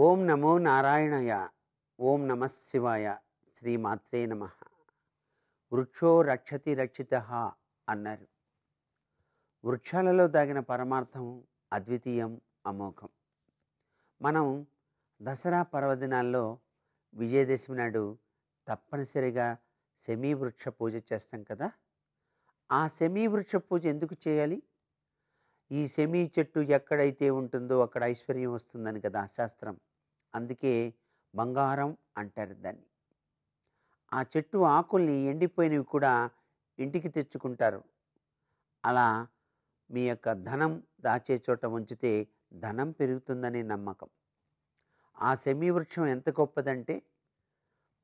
ఓం నమో నారాయణయ. ఓం నమ శివాయ. శ్రీమాత్రే నమ. వృక్షో రక్షతి రక్షిత అన్నారు. వృక్షాలలో దాగిన పరమార్థం అద్వితీయం, అమోఘం. మనం దసరా పర్వదినాల్లో విజయదశమి నాడు తప్పనిసరిగా శమీవృక్ష పూజ చేస్తాం కదా. ఆ శమీవృక్ష పూజ ఎందుకు చేయాలి? ఈ శమీ చెట్టు ఎక్కడైతే ఉంటుందో అక్కడ ఐశ్వర్యం వస్తుందని కదా శాస్త్రం. అందుకే బంగారం అంటారు దాన్ని. ఆ చెట్టు ఆకుల్ని ఎండిపోయినవి కూడా ఇంటికి తెచ్చుకుంటారు. అలా మీ యొక్క ధనం దాచే చోట ఉంచితే ధనం పెరుగుతుందని నమ్మకం. ఆ శమీవృక్షం ఎంత గొప్పదంటే,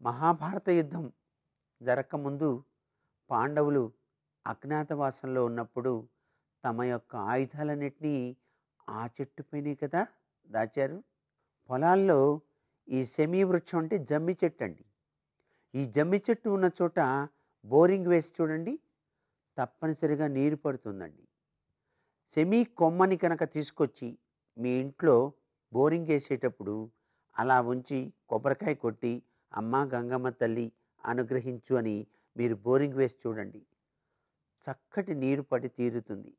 మహాభారత యుద్ధం జరగకముందు పాండవులు అజ్ఞాతవాసంలో ఉన్నప్పుడు తమ యొక్క ఆయుధాలన్నింటినీ ఆ చెట్టుపైనే కదా దాచారు. పొలాల్లో ఈ శమీవృక్షం అంటే జమ్మి చెట్టు అండి. ఈ జమ్మి చెట్టు ఉన్న చోట బోరింగ్ వేసి చూడండి, తప్పనిసరిగా నీరు పడుతుందండి. శమీ కొమ్మని కనుక తీసుకొచ్చి మీ ఇంట్లో బోరింగ్ వేసేటప్పుడు అలా ఉంచి కొబ్బరికాయ కొట్టి, అమ్మ గంగమ్మ తల్లి అనుగ్రహించు అని మీరు బోరింగ్ వేసి చూడండి, చక్కటి నీరు పడి తీరుతుంది.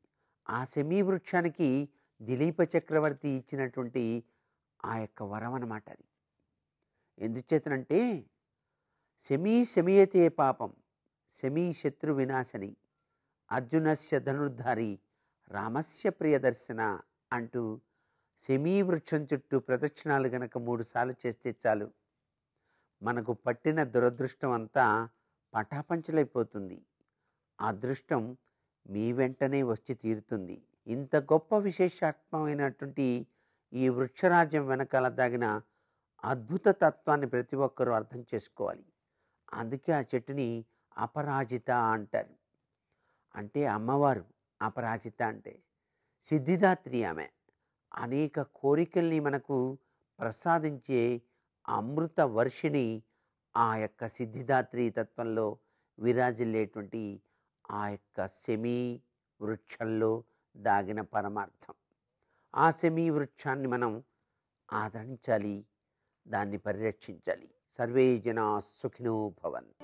ఆ శమీ వృక్షానికి దిలీప చక్రవర్తి ఇచ్చినటువంటి ఆ యొక్క వరం అన్నమాట అది. ఎందుచేతనంటే, శమీ శమీయతే పాపం, శమీ శత్రు వినాశని, అర్జునస్య ధనుర్ధారి, రామస్య ప్రియదర్శన అంటూ శమీ వృక్షం చుట్టూ ప్రదక్షిణాలు గనక 3 సార్లు చేస్తే చాలు, మనకు పట్టిన దురదృష్టం అంతా పటాపంచలైపోతుంది. ఆ అదృష్టం మీ వెంటనే వచ్చి తీరుతుంది. ఇంత గొప్ప విశేషాత్మకమైనటువంటి ఈ వృక్షరాజ్యం వెనకాల దాగిన అద్భుత తత్వాన్ని ప్రతి ఒక్కరూ అర్థం చేసుకోవాలి. అందుకే ఆ చెట్టుని అపరాజిత అంటారు. అంటే అమ్మవారు అపరాజిత అంటే సిద్ధిదాత్రి ఆమె. అనేక కోరికల్ని మనకు ప్రసాదించే అమృత వర్షిణి ఆ యొక్క సిద్ధిదాత్రి తత్వంలో విరాజిల్లేటువంటి ఆ యొక్క శమీ వృక్షంలో దాగిన పరమార్థం. ఆ శమీ వృక్షాన్ని మనం ఆదరించాలి, దాన్ని పరిరక్షించాలి. సర్వే జనా సుఖినో భవంతు.